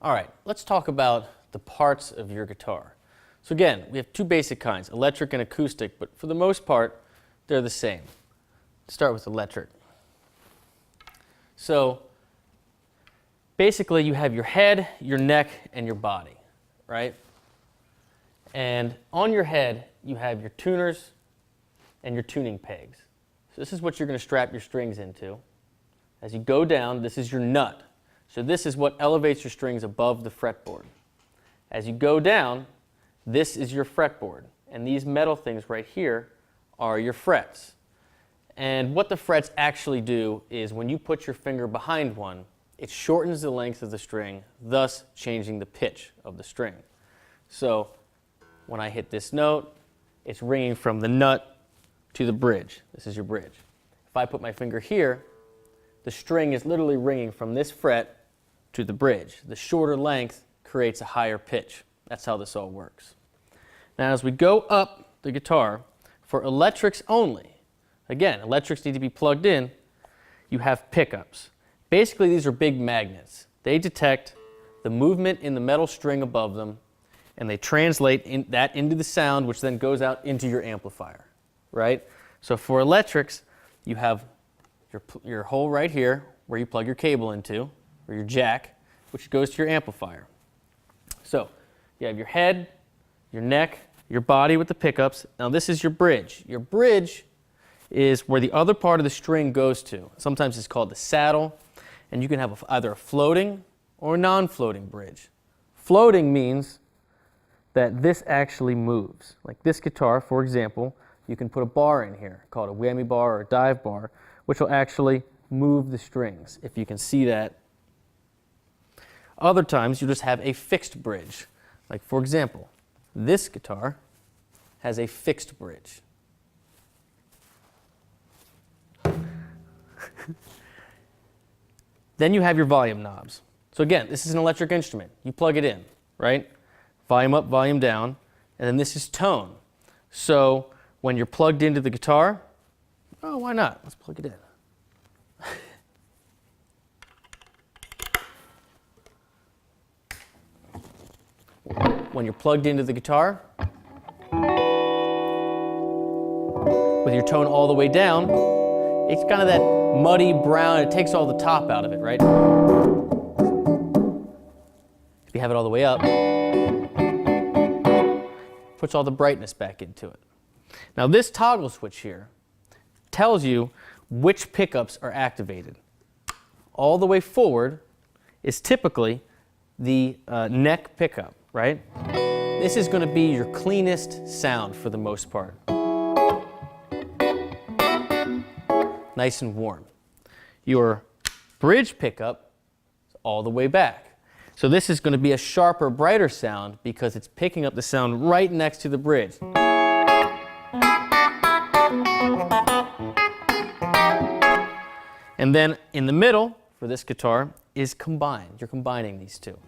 All right, let's talk about the parts of your guitar. So again, we have two basic kinds, electric and acoustic, but for the most part, they're the same. Let's start with electric. So basically you have your head, your neck, and your body, right? And on your head, you have your tuners and your tuning pegs. So this is what you're going to strap your strings into. As you go down, this is your nut. So this is what elevates your strings above the fretboard. As you go down, this is your fretboard. And these metal things right here are your frets. And what the frets actually do is when you put your finger behind one, it shortens the length of the string, thus changing the pitch of the string. So when I hit this note, it's ringing from the nut to the bridge. This is your bridge. If I put my finger here, the string is literally ringing from this fret to the bridge. The shorter length creates a higher pitch. That's how this all works. Now as we go up the guitar, for electrics only, again, electrics need to be plugged in, you have pickups. Basically these are big magnets. They detect the movement in the metal string above them and they translate that into the sound, which then goes out into your amplifier, right? So for electrics, you have your hole right here where you plug your cable into, or your jack, which goes to your amplifier. So you have your head, your neck, your body with the pickups. Now this is your bridge. Your bridge is where the other part of the string goes to. Sometimes it's called the saddle, and you can have either a floating or a non-floating bridge. Floating means that this actually moves. Like this guitar, for example, you can put a bar in here called a whammy bar or a dive bar, which will actually move the strings, if you can see that. Other times you just have a fixed bridge. Like for example, this guitar has a fixed bridge. Then you have your volume knobs. So again, this is an electric instrument. You plug it in, right? Volume up, volume down, and then this is tone. So when you're plugged into the guitar, oh, why not? Let's plug it in. When you're plugged into the guitar, with your tone all the way down, it's kind of that muddy brown, it takes all the top out of it, right? If you have it all the way up, puts all the brightness back into it. Now this toggle switch here tells you which pickups are activated. All the way forward is typically the neck pickup, right? This is going to be your cleanest sound for the most part. Nice and warm. Your bridge pickup is all the way back. So this is going to be a sharper, brighter sound because it's picking up the sound right next to the bridge. And then in the middle, for this guitar, is combined. You're combining these two.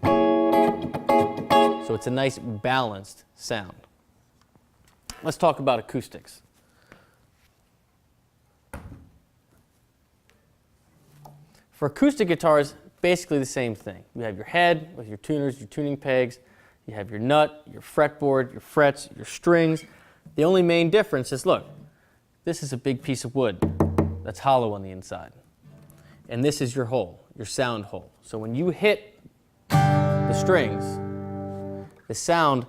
So it's a nice balanced sound. Let's talk about acoustics. For acoustic guitars, basically the same thing. You have your head with your tuners, your tuning pegs. You have your nut, your fretboard, your frets, your strings. The only main difference is, look, this is a big piece of wood that's hollow on the inside. And this is your hole, your sound hole. So when you hit the strings, the sound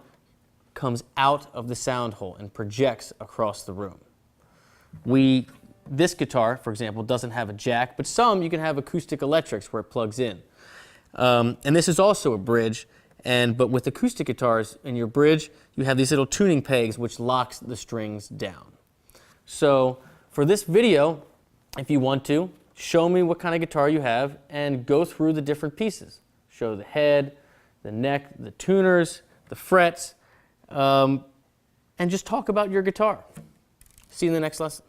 comes out of the sound hole and projects across the room. This guitar, for example, doesn't have a jack, but some you can have acoustic electrics where it plugs in. And this is also a bridge, but with acoustic guitars, in your bridge, you have these little tuning pegs which locks the strings down. So for this video, if you want to, show me what kind of guitar you have and go through the different pieces. Show the head, the neck, the tuners, the frets, and just talk about your guitar. See you in the next lesson.